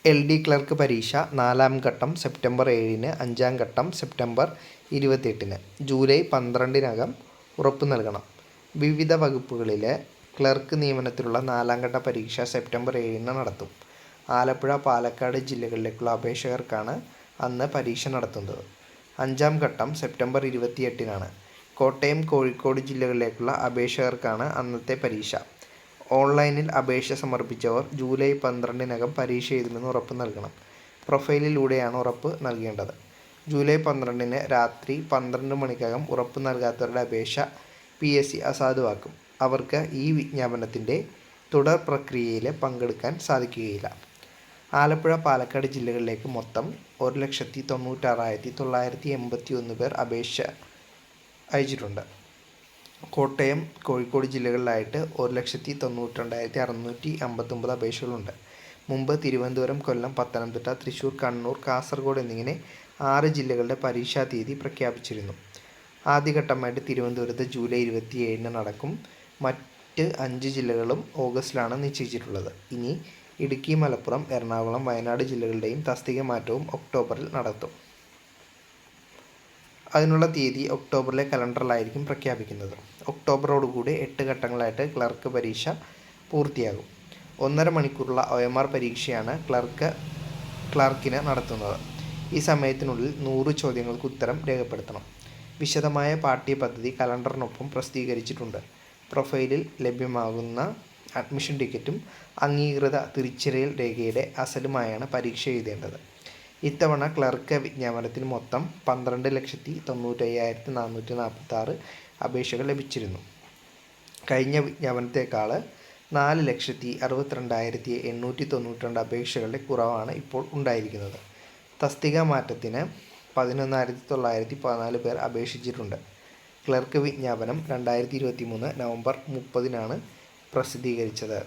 LD clerk പരീക്ഷ 4ാം ഘട്ടം September 7-ന്, 5ാം ഘട്ടം സെപ്റ്റംബർ 28-ന്, ജൂലൈ 12-നകം ഉറപ്പു നൽകണം. വിവിധ വകുപ്പുകളിലെ ക്ലർക്ക് നിയമനത്തിനുള്ള 4ാം ഘട്ട പരീക്ഷ സെപ്റ്റംബർ 7-ന് നടത്തും. ആലപ്പുഴ, പാലക്കാട് ജില്ലകളിലേക്കുള്ള അപേക്ഷകർക്കാണ് അന്ന് പരീക്ഷ നടത്തുന്നത്. 5ാം ഘട്ടം സെപ്റ്റംബർ 28-നാണ്. കോട്ടയം, കോഴിക്കോട് ജില്ലകളിലേക്കുള്ള അപേക്ഷകർക്കാണ് അന്നത്തെ പരീക്ഷ. ഓൺലൈനിൽ അപേക്ഷ സമർപ്പിച്ചവർ ജൂലൈ 12-നകം പരീക്ഷ എഴുതുമെന്ന് ഉറപ്പ് നൽകണം. പ്രൊഫൈലിലൂടെയാണ് ഉറപ്പ് നൽകേണ്ടത്. ജൂലൈ 12-ന് രാത്രി 12 മണിക്കകം ഉറപ്പ് നൽകാത്തവരുടെ അപേക്ഷ PSC അസാധുവാക്കും. അവർക്ക് ഈ വിജ്ഞാപനത്തിൻ്റെ തുടർ പ്രക്രിയയിൽ പങ്കെടുക്കാൻ സാധിക്കുകയില്ല. ആലപ്പുഴ, പാലക്കാട് ജില്ലകളിലേക്ക് മൊത്തം 1,96,981 പേർ അപേക്ഷ അയച്ചിട്ടുണ്ട്. കോട്ടയം, കോഴിക്കോട് ജില്ലകളിലായിട്ട് 1,92,659 അപേക്ഷകളുണ്ട്. മുമ്പ് തിരുവനന്തപുരം, കൊല്ലം, പത്തനംതിട്ട, തൃശ്ശൂർ, കണ്ണൂർ, കാസർഗോഡ് എന്നിങ്ങനെ 6 ജില്ലകളുടെ പരീക്ഷാ തീയതി പ്രഖ്യാപിച്ചിരുന്നു. ആദ്യഘട്ടമായിട്ട് തിരുവനന്തപുരത്ത് ജൂലൈ 27-ന് നടക്കും. മറ്റ് 5 ജില്ലകളും ഓഗസ്റ്റിലാണ് നിശ്ചയിച്ചിട്ടുള്ളത്. ഇനി ഇടുക്കി, മലപ്പുറം, എറണാകുളം, വയനാട് ജില്ലകളുടെയും തസ്തിക മാറ്റവും ഒക്ടോബറിൽ നടത്തും. അതിനുള്ള തീയതി ഒക്ടോബറിലെ കലണ്ടറിലായിരിക്കും പ്രഖ്യാപിക്കുന്നത്. ഒക്ടോബറോടുകൂടി 8 ഘട്ടങ്ങളായിട്ട് ക്ലർക്ക് പരീക്ഷ പൂർത്തിയാകും. 1.5 മണിക്കൂറുള്ള OMR പരീക്ഷയാണ് ക്ലർക്കിന് നടത്തുന്നത്. ഈ സമയത്തിനുള്ളിൽ 100 ചോദ്യങ്ങൾക്ക് ഉത്തരം രേഖപ്പെടുത്തണം. വിശദമായ പാഠ്യപദ്ധതി കലണ്ടറിനൊപ്പം പ്രസിദ്ധീകരിച്ചിട്ടുണ്ട്. പ്രൊഫൈലിൽ ലഭ്യമാകുന്ന അഡ്മിഷൻ ടിക്കറ്റും അംഗീകൃത തിരിച്ചറിയൽ രേഖയുടെ അസലുമായാണ് പരീക്ഷ എഴുതേണ്ടത്. ഇത്തവണ ക്ലർക്ക് വിജ്ഞാപനത്തിന് മൊത്തം 12,95,446 അപേക്ഷകൾ ലഭിച്ചിരുന്നു. കഴിഞ്ഞ വിജ്ഞാപനത്തേക്കാൾ 4,62,892 അപേക്ഷകളുടെ കുറവാണ് ഇപ്പോൾ ഉണ്ടായിരിക്കുന്നത്. തസ്തിക മാറ്റത്തിന് 11,914 പേർ അപേക്ഷിച്ചിട്ടുണ്ട്. ക്ലർക്ക് വിജ്ഞാപനം 2023 നവംബർ 30-നാണ് പ്രസിദ്ധീകരിച്ചത്.